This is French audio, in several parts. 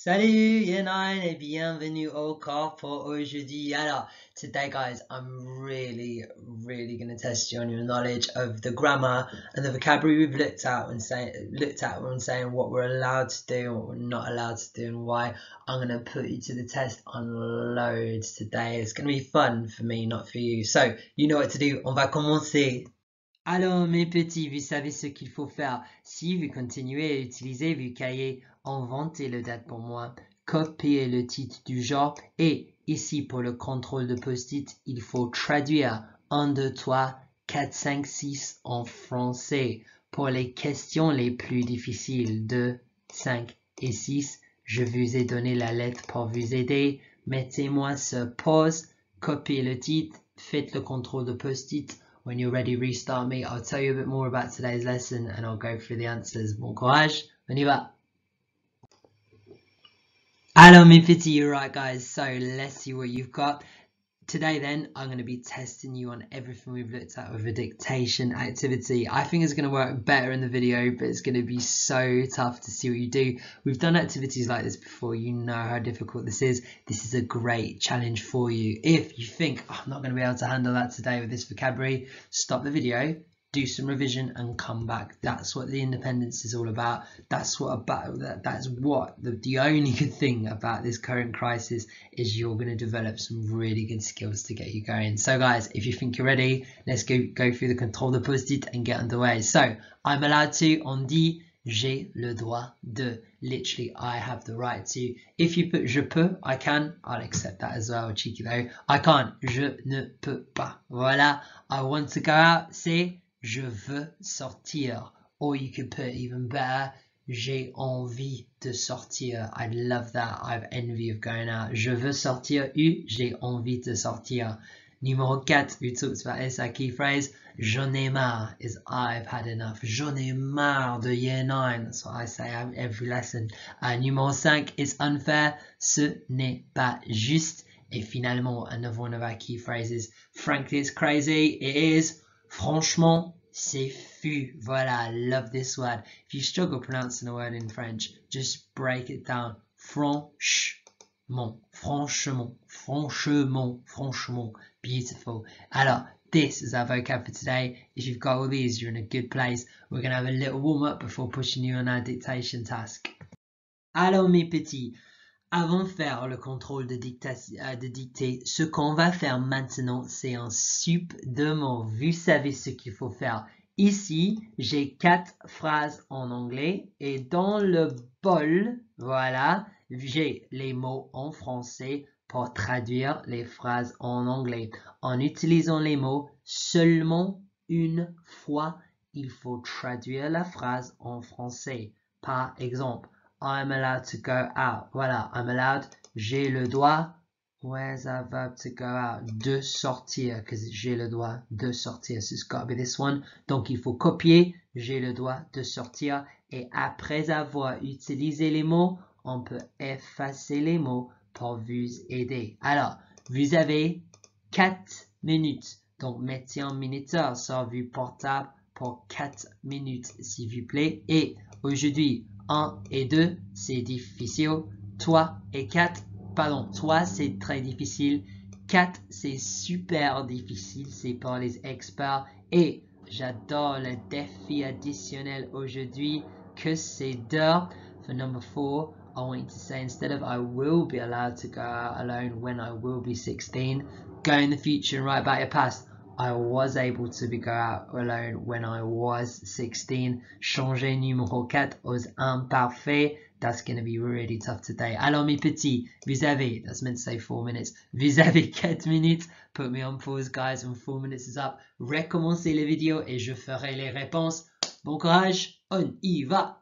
Salut Yenin et bienvenue au corps pour aujourd'hui. Alors, today guys, I'm really going to test you on your knowledge of the grammar and the vocabulary we've looked at when saying what we're allowed to do and what we're not allowed to do and why. I'm going to put you to the test on loads today. It's going to be fun for me, not for you. So, you know what to do. On va commencer. Alors mes petits, vous savez ce qu'il faut faire. Si vous continuez à utiliser vos cahiers, inventez le date pour moi, copiez le titre du genre et ici pour le contrôle de post-it, il faut traduire 1, 2, 3, 4, 5, 6 en français. Pour les questions les plus difficiles, 2, 5 et 6, je vous ai donné la lettre pour vous aider. Mettez-moi ce pause, copiez le titre, faites le contrôle de post-it. When you're ready, restart me. I'll tell you a bit more about today's lesson and I'll go through the answers. Bon courage, on y va. Alors mes petits, you're right guys, so let's see what you've got. Today then, I'm going to be testing you on everything we've looked at with a dictation activity. I think it's going to work better in the video, but it's going to be so tough to see what you do. We've done activities like this before, you know how difficult this is. This is a great challenge for you. If you think, oh, I'm not going to be able to handle that today with this vocabulary, stop the video, do some revision and come back. That's what the independence is all about. That's what the only good thing about this current crisis is you're going to develop some really good skills to get you going. So guys, if you think you're ready, let's go through the control de post-it and get underway. So I'm allowed to, on dit j'ai le droit de. Literally, I have the right to. If you put je peux, I can, I'll accept that as well, cheeky though. I can't, je ne peux pas. Voilà, I want to go out, c'est je veux sortir. Or you could put even better, j'ai envie de sortir. I'd love that. I have envy of going out. Je veux sortir ou j'ai envie de sortir. Numéro 4, we talked about this, our key phrase. J'en ai marre is I've had enough. J'en ai marre de year 9. That's what I say every lesson. Numéro 5 is unfair. Ce n'est pas juste. Et finalement, another one of our key phrases. Frankly, it's crazy. It is. Franchement, c'est fou. Voilà, I love this word. If you struggle pronouncing a word in French, just break it down. Franchement, franchement, franchement, franchement. Beautiful. Alors, this is our vocab for today. If you've got all these, you're in a good place. We're going to have a little warm-up before pushing you on our dictation task. Alors, mes petits, avant de faire le contrôle de dictée, ce qu'on va faire maintenant, c'est un soup de mots. Vous savez ce qu'il faut faire. Ici, j'ai 4 phrases en anglais et dans le bol, voilà, j'ai les mots en français pour traduire les phrases en anglais. En utilisant les mots seulement une fois, il faut traduire la phrase en français. Par exemple, I'm allowed to go out. Voilà, I'm allowed, j'ai le droit. Where's our verb to go out? De sortir, because j'ai le droit de sortir. So it's got to be this one. Donc, il faut copier, j'ai le droit de sortir. Et après avoir utilisé les mots, on peut effacer les mots pour vous aider. Alors, vous avez 4 minutes. Donc, mettez un minuteur sur vos portables pour 4 minutes, s'il vous plaît. Et aujourd'hui, 1 et 2, c'est difficile. 3 et 4, pardon, 3, c'est très difficile. 4, c'est super difficile. C'est pour les experts. Et j'adore le défi additionnel aujourd'hui, que c'est d'heure. For number 4, I want you to say, instead of I will be allowed to go out alone when I will be 16, go in the future and write about your past. I was able to go out alone when I was 16. Changer numéro 4 aux imparfaits. That's going to be really tough today. Alors mes petits, vous avez, that's meant to say 4 minutes. Vous avez 4 minutes. Put me on pause guys when 4 minutes is up. Recommencez les vidéos et je ferai les réponses. Bon courage, on y va.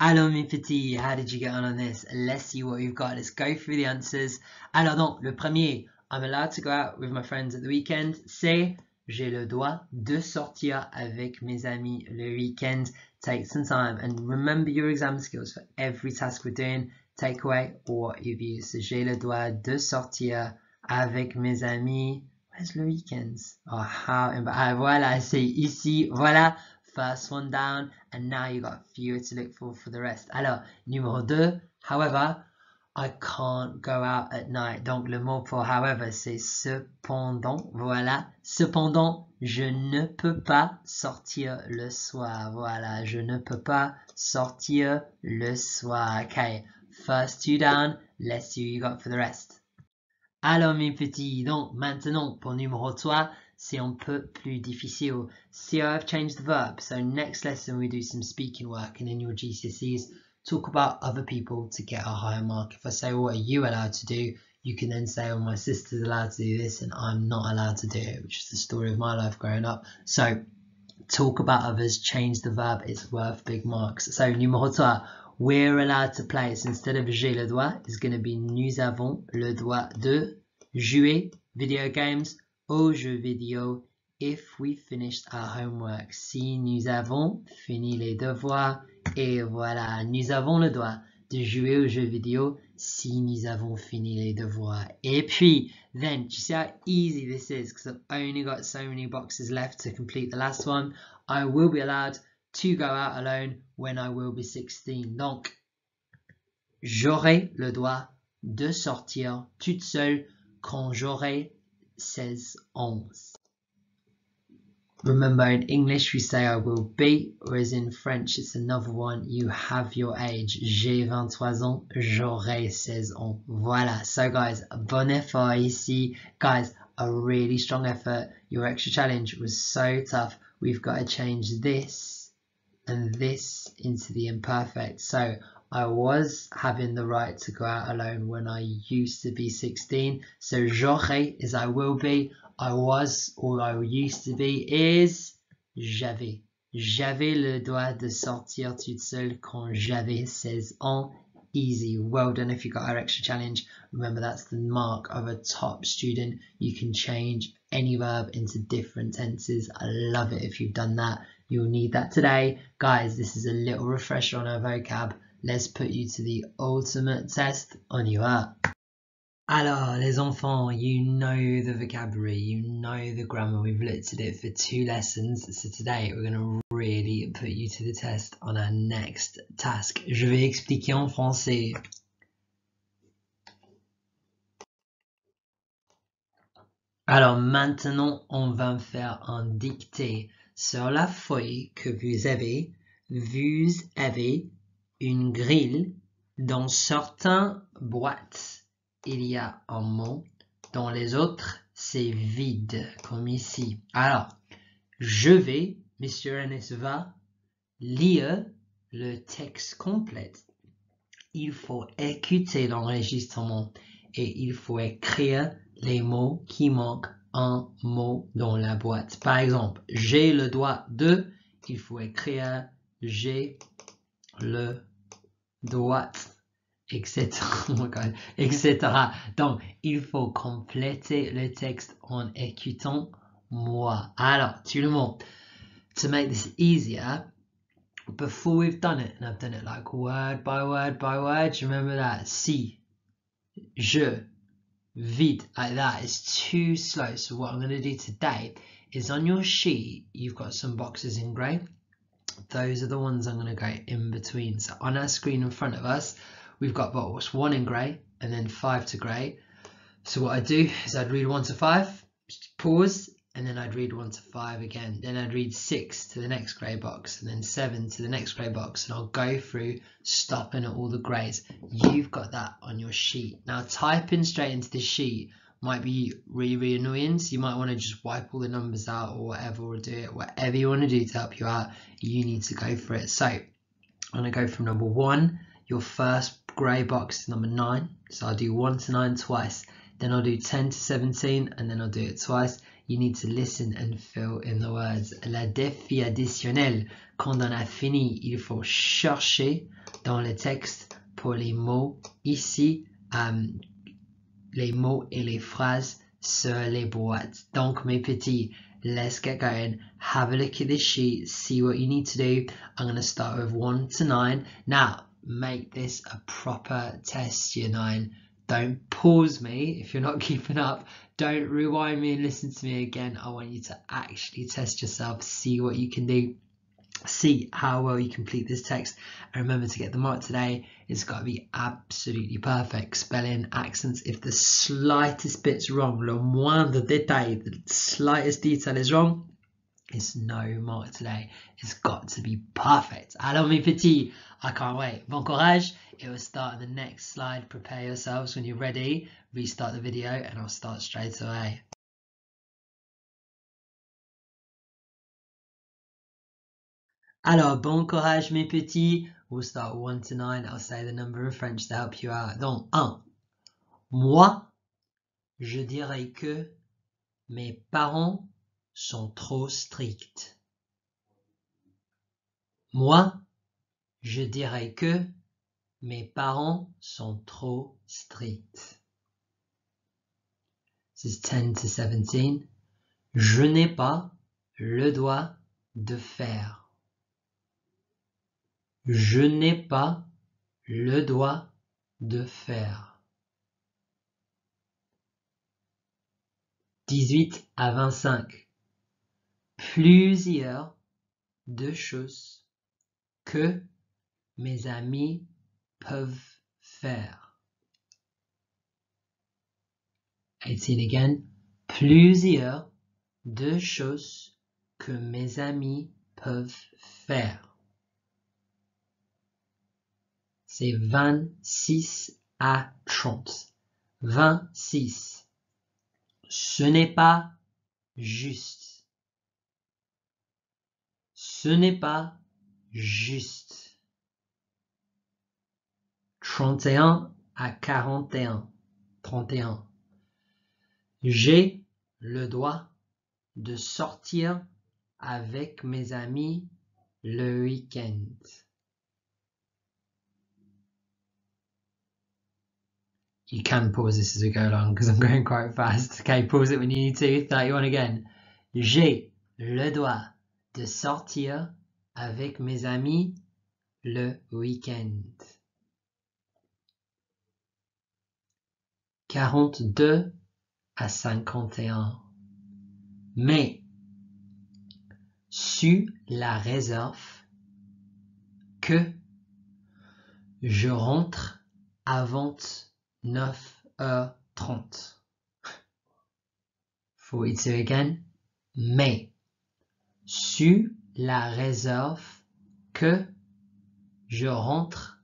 Alors mes petits, how did you get on this? Let's see what you've got. Let's go through the answers. Alors donc, le premier, I'm allowed to go out with my friends at the weekend. C'est, j'ai le droit de sortir avec mes amis le weekend. Take some time and remember your exam skills for every task we're doing. Take away what you've used. So, j'ai le droit de sortir avec mes amis. Where's le weekend? Oh, how, voilà, c'est ici, voilà. First one down. and now you've got fewer to look for the rest. Alors, numéro 2, however, I can't go out at night. Donc, le mot pour however, c'est cependant. Voilà. Cependant, je ne peux pas sortir le soir. Voilà. Je ne peux pas sortir le soir. Okay. First 2 down. Let's see what you got for the rest. Alors, mes petits, donc, maintenant, pour numéro 3, c'est un peu plus difficile. See, I've changed the verb. So, next lesson, we do some speaking work, and in your GCSEs, talk about other people to get a higher mark. If I say, what are you allowed to do? You can then say, my sister's allowed to do this and I'm not allowed to do it, which is the story of my life growing up. So talk about others, change the verb, it's worth big marks. So numéro 3, we're allowed to play. So instead of j'ai le droit, it's going to be nous avons le droit de jouer video games, aux jeux vidéo, if we finished our homework. Si nous avons fini les devoirs, et voilà, nous avons le droit de jouer aux jeux vidéo si nous avons fini les devoirs. Et puis, then, do you see how easy this is? Because I've only got so many boxes left to complete the last one. I will be allowed to go out alone when I will be 16. Donc, j'aurai le droit de sortir toute seule quand j'aurai 16 ans. Remember, in English we say I will be, whereas in French it's another one. You have your age. J'ai 23 ans, j'aurai 16 ans. Voilà. So guys, bon effort ici. Guys, a really strong effort. Your extra challenge was so tough. We've got to change this and this into the imperfect. So I was having the right to go out alone when I used to be 16. So j'aurai is I will be. I was, or I used to be, is j'avais. J'avais le droit de sortir toute seule quand j'avais 16 ans. Easy. Well done if you got our extra challenge. Remember, that's the mark of a top student. You can change any verb into different tenses. I love it if you've done that. You'll need that today. Guys, this is a little refresher on our vocab. Let's put you to the ultimate test. On y va. Alors, les enfants, you know the vocabulary, you know the grammar. We've looked at it for 2 lessons. So today, we're going to really put you to the test on our next task. Je vais expliquer en français. Alors, maintenant, on va faire un dicté. Sur la feuille que vous avez une grille dans certaines boîtes. Il y a un mot, dans les autres, c'est vide, comme ici. Alors, je vais, Monsieur Ernest va lire le texte complet. Il faut écouter l'enregistrement et il faut écrire les mots qui manquent un mot dans la boîte. Par exemple, j'ai le droit de, il faut écrire j'ai le droit, etc. Oh my God, etc. Donc, il faut compléter le texte en écoutant moi. Alors, tout le monde, to make this easier, before we've done it, and I've done it like word by word by word, do you remember that? Si, je, vide, like that. It's too slow. So what I'm going to do today is on your sheet, you've got some boxes in grey. Those are the ones I'm going to go in between. So on our screen in front of us, we've got box 1 in grey and then 5 to grey. So what I do is I'd read 1 to 5, pause, and then I'd read 1 to 5 again. Then I'd read 6 to the next grey box and then 7 to the next grey box. And I'll go through stopping at all the greys. You've got that on your sheet. Now typing straight into the sheet might be really annoying, so you might want to just wipe all the numbers out or whatever, or do it, whatever you want to do to help you out, you need to go for it. So I'm going to go from number 1, your first grey box is number 9, so I'll do 1 to 9 twice, then I'll do 10 to 17 and then I'll do it twice. You need to listen and fill in the words. La défi additionnel, quand on a fini, il faut chercher dans le texte pour les mots ici, les mots et les phrases sur les boîtes. Donc mes petits, let's get going. Have a look at this sheet, see what you need to do. I'm going to start with 1 to 9. Now, make this a proper test, year 9. Don't pause me if you're not keeping up. Don't rewind me and listen to me again. I want you to actually test yourself, see what you can do. see how well you complete this text. And remember, to get the mark today, it's got to be absolutely perfect. Spelling, accents, if the slightest bit's wrong, le moindre détail, the slightest detail is wrong, it's no mark today. It's got to be perfect. Alors mes petits, I can't wait. Bon courage. It will start on the next slide. Prepare yourselves. When you're ready, restart the video and I'll start straight away. Alors, bon courage mes petits. We'll start 1 to 9. I'll say the number in French to help you out. Donc, 1. Moi, je dirais que mes parents sont trop stricts. Moi, je dirais que mes parents sont trop stricts. This is 10 to 17. Je n'ai pas le droit de faire. Je n'ai pas le droit de faire. 18 à 25. Plusieurs de choses que mes amis peuvent faire. 18 again. Plusieurs de choses que mes amis peuvent faire. C'est 26 à 30. 26. Ce n'est pas juste. Ce n'est pas juste. 31 à 41. 31. J'ai le droit de sortir avec mes amis le week-end. You can pause this as we go along because I'm going quite fast. Okay, pause it when you need to. 31 again. J'ai le droit de sortir avec mes amis le week-end. 42 à 51. Mais, sous la réserve que je rentre avant 9h30. 42 again. Mais, sous la réserve que je rentre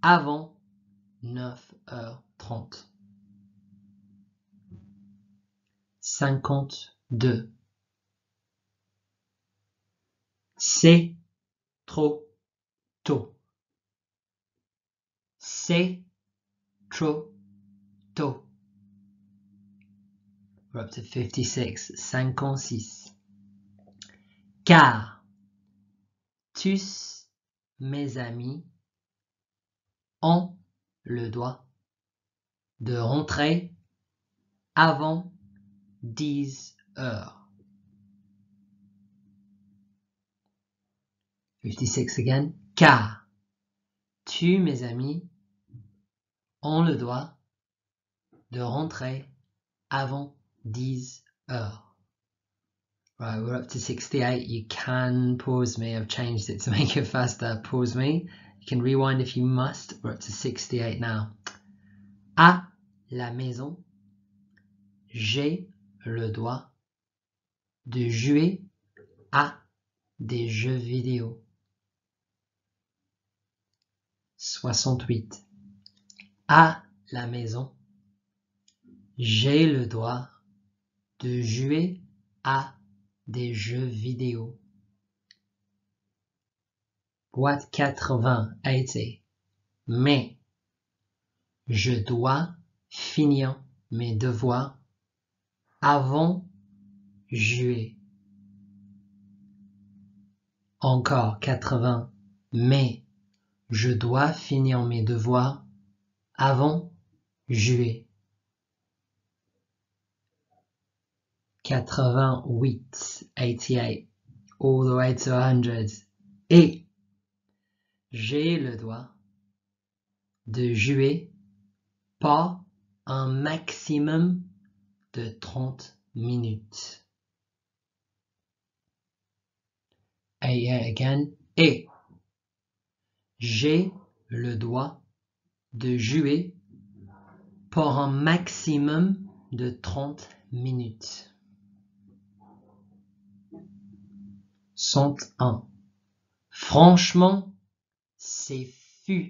avant 9h30. 52. C'est trop tôt. C'est trop tôt. We're up to 56. 56. Car tous mes amis ont le droit de rentrer avant 10 heures. 56 again. Car tous mes amis ont le droit de rentrer avant 10 heures. Right, we're up to 68. You can pause me. I've changed it to make it faster. Pause me. You can rewind if you must. We're up to 68 now. À la maison, j'ai le droit de jouer à des jeux vidéo. 68. À la maison, j'ai le droit de jouer à des jeux vidéo. Boîte 80, 80. Mais je dois finir mes devoirs avant jouer. Encore 80. Mais je dois finir mes devoirs avant jouer. 88, 88, all the way to 100. Et j'ai le droit de jouer pas un maximum de 30 minutes. again. Et j'ai le droit de jouer pour un maximum de 30 minutes. 101. Franchement, c'est fou.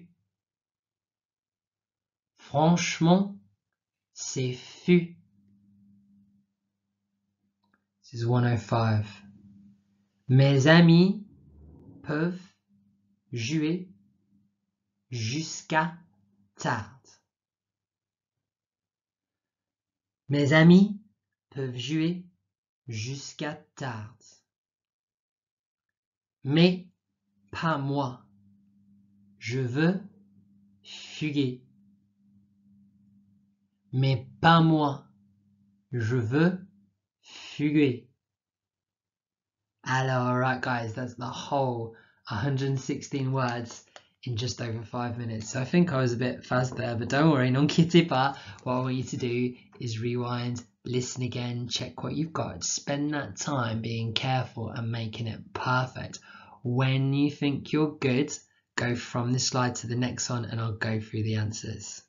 Franchement, c'est fou. This is 105. Mes amis peuvent jouer jusqu'à tard. Mes amis peuvent jouer jusqu'à tard. Mais pas moi. Je veux fuguer. Mais pas moi. Je veux fuguer. Alright guys, that's the whole 116 words in just over 5 minutes. So I think I was a bit fast there, but don't worry, non quittez pas. What I want you to do is rewind, listen again, check what you've got. Spend that time being careful and making it perfect. When you think you're good, go from this slide to the next one and I'll go through the answers.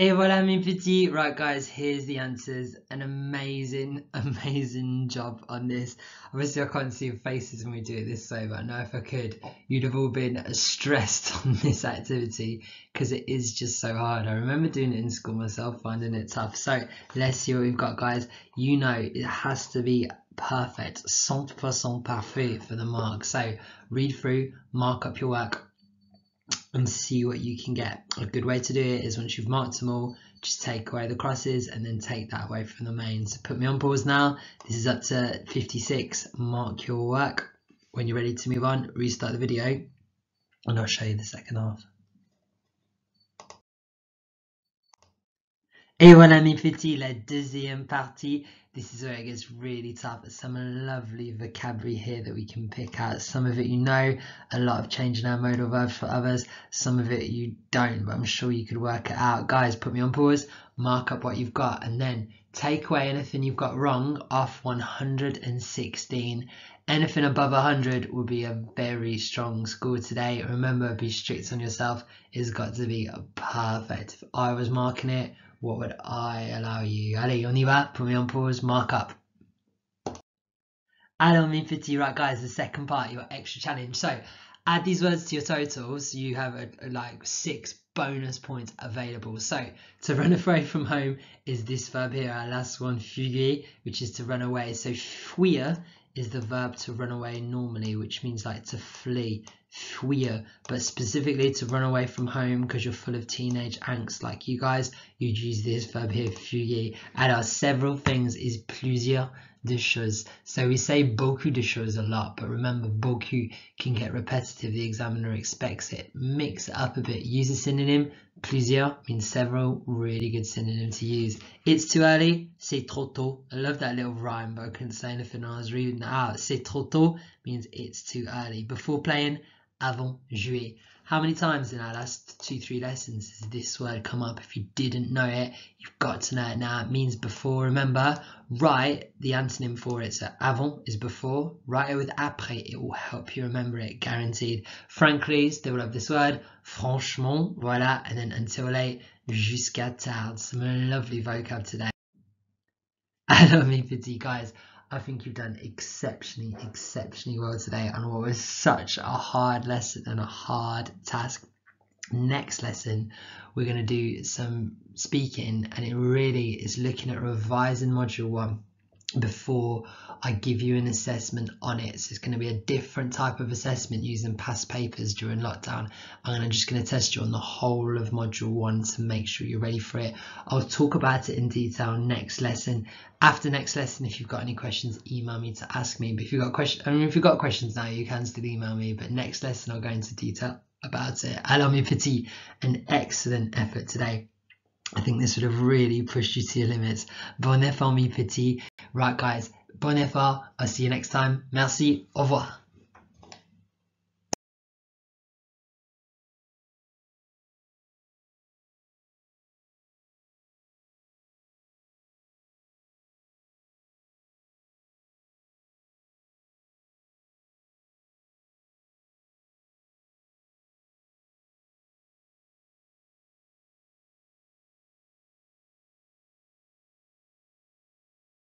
Et voilà mes petits. Right guys, here's the answers. An amazing job on this. Obviously I can't see your faces when we do it this way, but I know if I could, you'd have all been stressed on this activity because it is just so hard. I remember doing it in school myself, finding it tough. So let's see what we've got guys. You know it has to be perfect, 100% parfait for the mark. So read through, mark up your work, and see what you can get. A good way to do it is once you've marked them all, just take away the crosses and then take that away from the main. So put me on pause now. This is up to 56. Mark your work. When you're ready to move on, restart the video and I'll show you the second half. Et voilà mes petits, la deuxième partie. This is where it gets really tough. There's some lovely vocabulary here that we can pick out. Some of it you know, a lot of changing our modal verbs for others. Some of it you don't, but I'm sure you could work it out. Guys, put me on pause, mark up what you've got, and then take away anything you've got wrong off 116. Anything above 100 will be a very strong score today. Remember, be strict on yourself. It's got to be perfect. If I was marking it, what would I allow you? Allez, on y va. Put me on pause, mark up. Alors mes petits, right guys, the second part, your extra challenge. So add these words to your totals. You have like 6 bonus points available. So to run away from home is this verb here, our last one, fuguer, which is to run away. So fuir is the verb to run away normally, which means like to flee, fuir, but specifically to run away from home because you're full of teenage angst like you guys, you'd use this verb here, fuguer. Alors, several things is plusieurs de choses. So we say beaucoup de choses a lot, but remember beaucoup can get repetitive. The examiner expects it. Mix it up a bit. Use a synonym. Plusieurs means several. Really good synonym to use. It's too early. C'est trop tôt. I love that little rhyme, but I couldn't say anything when I was reading it out. C'est trop tôt means it's too early. Before playing, avant jouer. How many times in our last 2-3 lessons has this word come up? If you didn't know it, you've got to know it now. It means before. Remember, write the antonym for it. So avant is before. Write it with après. It will help you remember it, guaranteed. Frankly, still love this word. Franchement, voilà. And then until late, jusqu'à tard. Some lovely vocab today. Alors mes petits guys, I think you've done exceptionally well today on what was such a hard lesson and a hard task. Next lesson, we're going to do some speaking, and it really is looking at revising module 1 before I give you an assessment on it. So it's going to be a different type of assessment using past papers during lockdown. I'm just going to test you on the whole of module 1 to make sure you're ready for it. I'll talk about it in detail next lesson. After next lesson, if you've got any questions, email me to ask me. But if you've got questions, if you've got questions now, you can still email me. But next lesson, I'll go into detail about it. Alors mes petits, an excellent effort today. I think this would have really pushed you to your limits. Bon effort mes petits. Right guys, bon effort. I'll see you next time. Merci. Au revoir.